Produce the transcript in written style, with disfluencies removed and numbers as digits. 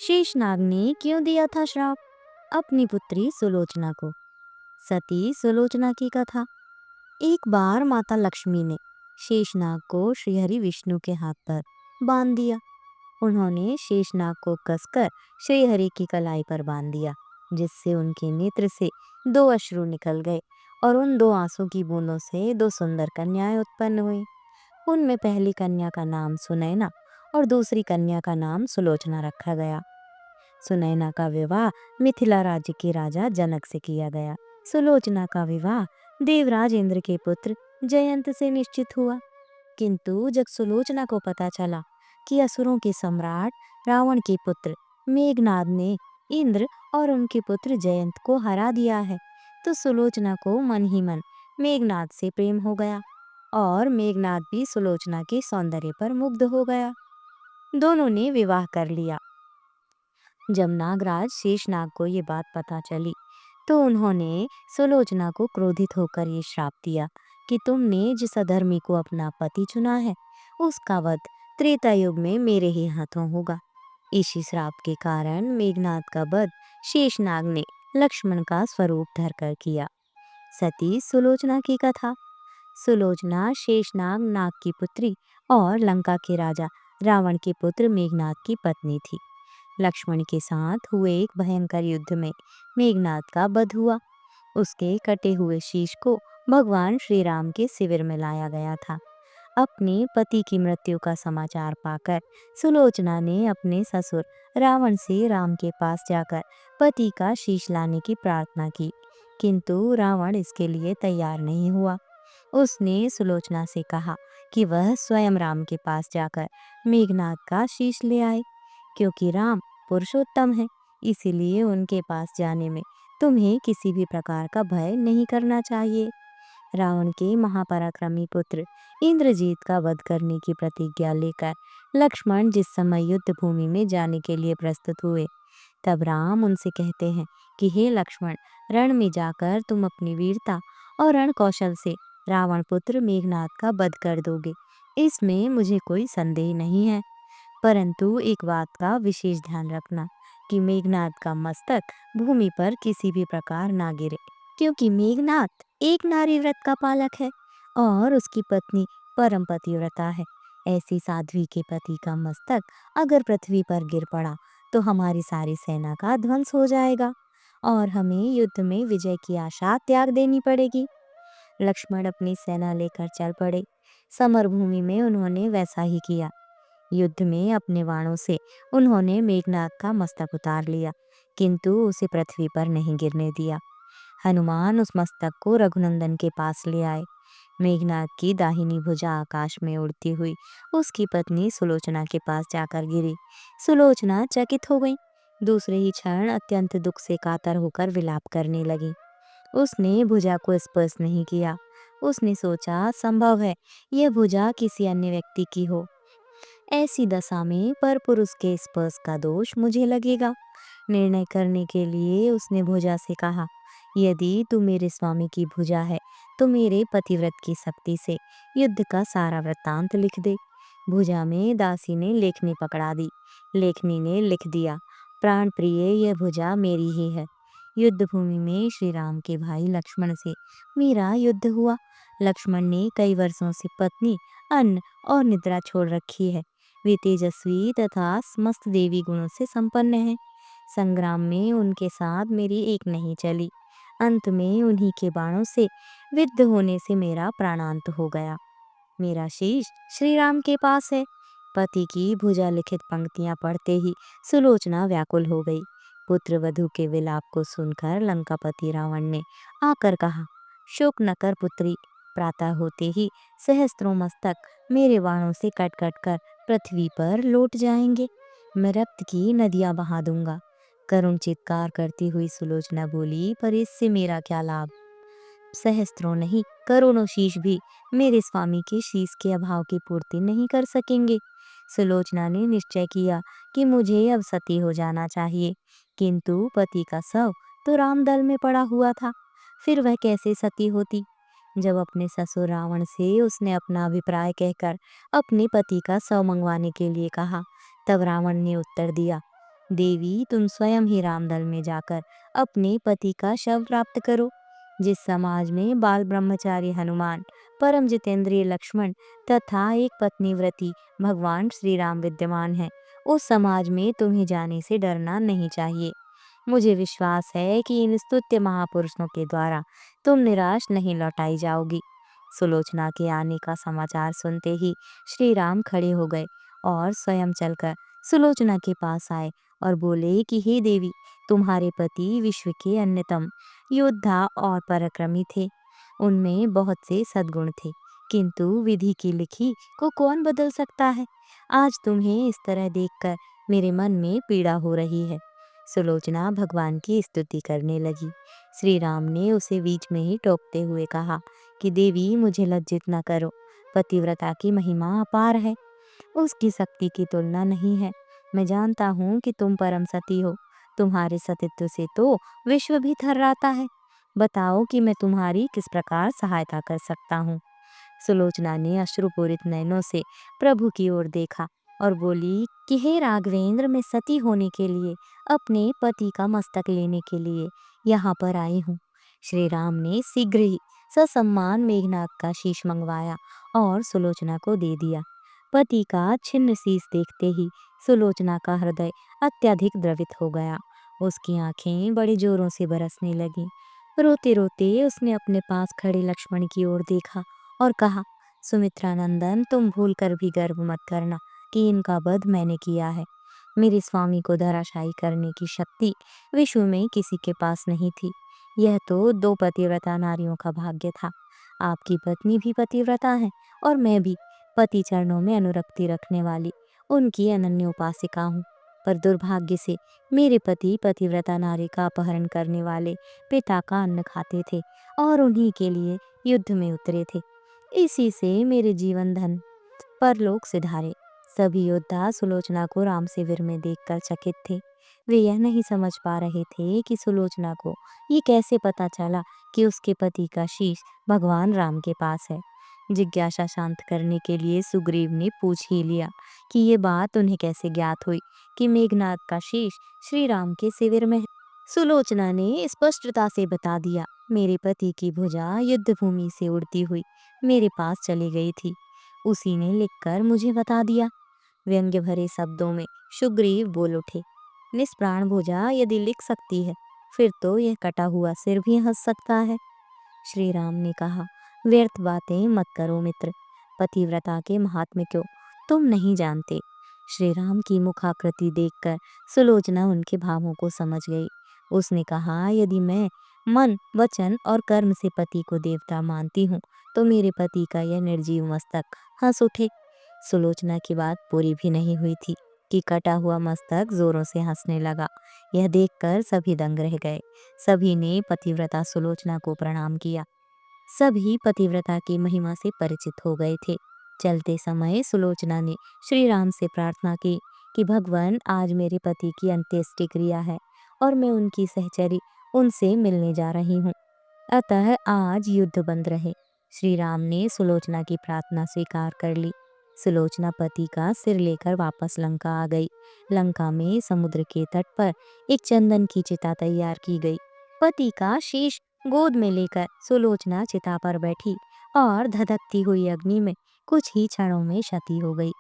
शेषनाग ने क्यों दिया था श्राप अपनी पुत्री सुलोचना को। सती सुलोचना की कथा। एक बार माता लक्ष्मी ने शेषनाग को श्रीहरि विष्णु के हाथ पर बांध दिया। उन्होंने शेषनाग को कसकर श्रीहरि की कलाई पर बांध दिया, जिससे उनके नेत्र से दो अश्रु निकल गए और उन दो आंसू की बूंदों से दो सुंदर कन्याएं उत्पन्न हुई। उनमें पहली कन्या का नाम सुनैना और दूसरी कन्या का नाम सुलोचना रखा गया। सुनैना का विवाह मिथिला राज्य के राजा जनक से किया गया। सुलोचना का विवाह देवराज इंद्र के पुत्र जयंत से निश्चित हुआ। किंतु जब सुलोचना को पता चला कि असुरों के सम्राट रावण के पुत्र मेघनाद ने इंद्र और उनके पुत्र जयंत को हरा दिया है, तो सुलोचना को मन ही मन मेघनाद से प्रेम हो गया और मेघनाद भी सुलोचना के सौंदर्य पर मुग्ध हो गया। दोनों ने विवाह कर लिया। जब नागराज शेषनाग को ये बात पता चली तो उन्होंने सुलोचना को क्रोधित होकर ये श्राप दिया कि तुमने जिस अधर्मी को अपना पति चुना है उसका वध त्रेता युग में मेरे ही हाथों होगा। इसी श्राप के कारण मेघनाद का वध शेषनाग ने लक्ष्मण का स्वरूप धरकर किया। सती सुलोचना की कथा। सुलोचना शेषनाग नाग की पुत्री और लंका के राजा रावण के पुत्र मेघनाद की पत्नी थी। लक्ष्मण के साथ हुए एक भयंकर युद्ध में मेघनाद का वध हुआ। उसके कटे हुए शीश को भगवान श्री राम के शिविर में लाया गया था। अपने पति की मृत्यु का समाचार पाकर सुलोचना ने अपने ससुर रावण से राम के पास जाकर पति का शीश लाने की प्रार्थना की, किंतु रावण इसके लिए तैयार नहीं हुआ। उसने सुलोचना से कहा कि वह स्वयं राम के पास जाकर मेघनाद का शीश ले आए, क्योंकि राम पुरुषोत्तम है, इसीलिए उनके पास जाने में तुम्हें किसी भी प्रकार का भय नहीं करना चाहिए। रावण के महापराक्रमी पुत्र इंद्रजीत का वध करने की प्रतिज्ञा लेकर लक्ष्मण जिस समय युद्ध भूमि में जाने के लिए प्रस्तुत हुए, तब राम उनसे कहते हैं कि हे लक्ष्मण, रण में जाकर तुम अपनी वीरता और रण कौशल से रावण पुत्र मेघनाद का वध कर दोगे, इसमें मुझे कोई संदेह नहीं है। परंतु एक बात का विशेष ध्यान रखना कि मेघनाद का मस्तक भूमि पर किसी भी प्रकार ना गिरे, क्योंकि मेघनाद एक नारी व्रत का पालक है और उसकी पत्नी परम पतिव्रता है। ऐसी साध्वी के पति का मस्तक अगर पृथ्वी पर गिर पड़ा तो हमारी सारी सेना का ध्वंस हो जाएगा और हमें युद्ध में विजय की आशा त्याग देनी पड़ेगी। लक्ष्मण अपनी सेना लेकर चल पड़े। समर भूमि में उन्होंने वैसा ही किया। युद्ध में अपने बाणों से उन्होंने मेघनाद का मस्तक उतार लिया, किंतु उसे पृथ्वी पर नहीं गिरने दिया। हनुमान उस मस्तक को रघुनंदन के पास ले आए। मेघनाद की दाहिनी भुजा आकाश में उड़ती हुई उसकी पत्नी सुलोचना के पास जाकर गिरी। सुलोचना चकित हो गई। दूसरे ही क्षण अत्यंत दुख से कातर होकर विलाप करने लगी। उसने भुजा को स्पर्श नहीं किया। उसने सोचा, संभव है यह भुजा किसी अन्य व्यक्ति की हो। ऐसी दशा में पर पुरुष के स्पर्श का दोष मुझे लगेगा। निर्णय करने के लिए उसने भुजा से कहा, यदि तू मेरे स्वामी की भुजा है तो मेरे पतिव्रत की शक्ति से युद्ध का सारा वृत्तांत लिख दे। भुजा में दासी ने लेखनी पकड़ा दी। लेखनी ने लिख दिया, प्राण प्रिय यह भुजा मेरी ही है। युद्ध भूमि में श्री राम के भाई लक्ष्मण से मेरा युद्ध हुआ। लक्ष्मण ने कई वर्षों से पत्नी, अन्न और निद्रा छोड़ रखी है। वे तेजस्वी तथा समस्त देवी गुणों से संपन्न हैं। संग्राम में उनके साथ मेरी एक नहीं चली। अंत में उन्हीं के बाणों से विद्ध होने से मेरा प्राणांत हो गया। मेरा शीश श्री राम के पास है। पति की भुजा लिखित पंक्तियां पढ़ते ही सुलोचना व्याकुल हो गई। पुत्र वधू के विलाप को सुनकर लंकापति रावण ने आकर कहा, शोक न कर पुत्री, प्रातः होते ही सहस्त्रों मस्तक मेरे बाणों से कट कट कर पृथ्वी पर लौट जाएंगे। मैं रक्त की नदियां बहा दूंगा। करुण चित्कार करती हुई सुलोचना बोली, पर इससे मेरा क्या लाभ? सहस्त्रों नहीं, करोड़ों शीश भी मेरे स्वामी के शीश के अभाव की पूर्ति नहीं कर सकेंगे। सुलोचना ने निश्चय किया कि मुझे अब सती हो जाना चाहिए, किंतु पति का शव तो रामदल में पड़ा हुआ था, फिर वह कैसे सती होती? जब अपने ससुर रावण से उसने अपना अभिप्राय कहकर अपने पति का शव मंगवाने के लिए कहा, तब रावण ने उत्तर दिया, देवी तुम स्वयं ही रामदल में जाकर अपने पति का शव प्राप्त करो। जिस समाज में बाल ब्रह्मचारी हनुमान, परम जितेंद्रिय लक्ष्मण तथा एक पत्नी व्रती भगवान श्री राम विद्यमान है, उस समाज में तुम्हें जाने से डरना नहीं चाहिए। मुझे विश्वास है कि इन स्तुत्य महापुरुषों के द्वारा तुम निराश नहीं लौटाई जाओगी। सुलोचना के आने का समाचार सुनते ही श्री राम खड़े हो गए और स्वयं चलकर सुलोचना के पास आए और बोले कि हे देवी, तुम्हारे पति विश्व के अन्यतम योद्धा और पराक्रमी थे। उनमें बहुत से सद्गुण थे, किंतु विधि की लिखी को कौन बदल सकता है। आज तुम्हें इस तरह देखकर मेरे मन में पीड़ा हो रही है। सुलोचना भगवान की स्तुति करने लगी। श्री राम ने उसे बीच में ही टोकते हुए कहा कि देवी, मुझे लज्जित न करो। पतिव्रता की महिमा अपार है, उसकी शक्ति की तुलना नहीं है। मैं जानता हूँ कि तुम परम सती हो। तुम्हारे सतीत्व से तो विश्व भी थर्राता है। बताओ कि मैं तुम्हारी किस प्रकार सहायता कर सकता हूँ। सुलोचना ने अश्रुपूरित नयनों से प्रभु की ओर देखा और बोली कि हे राघवेंद्र, मैं सती होने के लिए, अपने पति का मस्तक लेने के लिए यहाँ पर आई हूँ। श्री राम ने शीघ्र ही ससम्मान मेघनाद का शीश मंगवाया और सुलोचना को दे दिया। पति का छिन्न शीश देखते ही सुलोचना का हृदय अत्यधिक द्रवित हो गया। उसकी आंखें बड़े जोरों से बरसने लगीं। रोते रोते उसने अपने पास खड़े लक्ष्मण की ओर देखा और कहा, सुमित्रा नंदन, तुम भूल कर भी गर्व मत करना कि इनका वध मैंने किया है। मेरे स्वामी को धराशायी करने की शक्ति विश्व में किसी के पास नहीं थी। यह तो दो पतिव्रता नारियों का भाग्य था। आपकी पत्नी भी पतिव्रता है और मैं भी पति चरणों में अनुरक्ति रखने वाली उनकी अनन्य उपासिका हूँ। पर दुर्भाग्य से मेरे पति पतिव्रता नारी का अपहरण करने वाले पिता का अन्न खाते थे और उन्हीं के लिए युद्ध में उतरे थे। इसी से मेरे जीवन धन परलोक सिधारे। सभी योद्धा सुलोचना को राम शिविर में देखकर चकित थे। वे यह नहीं समझ पा रहे थे कि सुलोचना को ये कैसे पता चला कि उसके पति का शीश भगवान राम के पास है। जिज्ञासा शांत करने के लिए सुग्रीव ने पूछ ही लिया कि ये बात उन्हें कैसे ज्ञात हुई कि मेघनाद का शीश श्री राम के शिविर में है। सुलोचना ने स्पष्टता से बता दिया, मेरे पति की भुजा युद्ध भूमि से उड़ती हुई मेरे पास चली गई थी। उसी ने लिखकर मुझे बता दिया। व्यंग्य भरे शब्दों में सुग्रीव बोल उठे, निष्प्राण भुजा यदि लिख सकती है, फिर तो यह कटा हुआ सिर भी हंस सकता है। श्री राम ने कहा, व्यर्थ बातें मत करो मित्र। पतिव्रता के महात्म्य को तुम नहीं जानते। श्री राम की मुखाकृति देखकर सुलोचना उनके भावों को समझ गई। उसने कहा, यदि मैं मन, वचन और कर्म से पति को देवता मानती हूँ, तो मेरे पति का यह निर्जीव मस्तक हंस उठे। सुलोचना की बात पूरी भी नहीं हुई थी कि कटा हुआ मस्तक जोरों से हंसने लगा। यह देखकर सभी दंग रह गए। सभी ने पतिव्रता सुलोचना को प्रणाम किया। सभी पतिव्रता की महिमा से परिचित हो गए थे। चलते समय सुलोचना ने श्री राम से प्रार्थना की कि भगवान, आज मेरे पति की अंत्येष्टि क्रिया है और मैं उनकी सहचरी उनसे मिलने जा रही हूँ, अतः आज युद्ध बंद रहे। श्री राम ने सुलोचना की प्रार्थना स्वीकार कर ली। सुलोचना पति का सिर लेकर वापस लंका आ गई। लंका में समुद्र के तट पर एक चंदन की चिता तैयार की गई। पति का शीश गोद में लेकर सुलोचना चिता पर बैठी और धधकती हुई अग्नि में कुछ ही क्षणों में क्षति हो गई।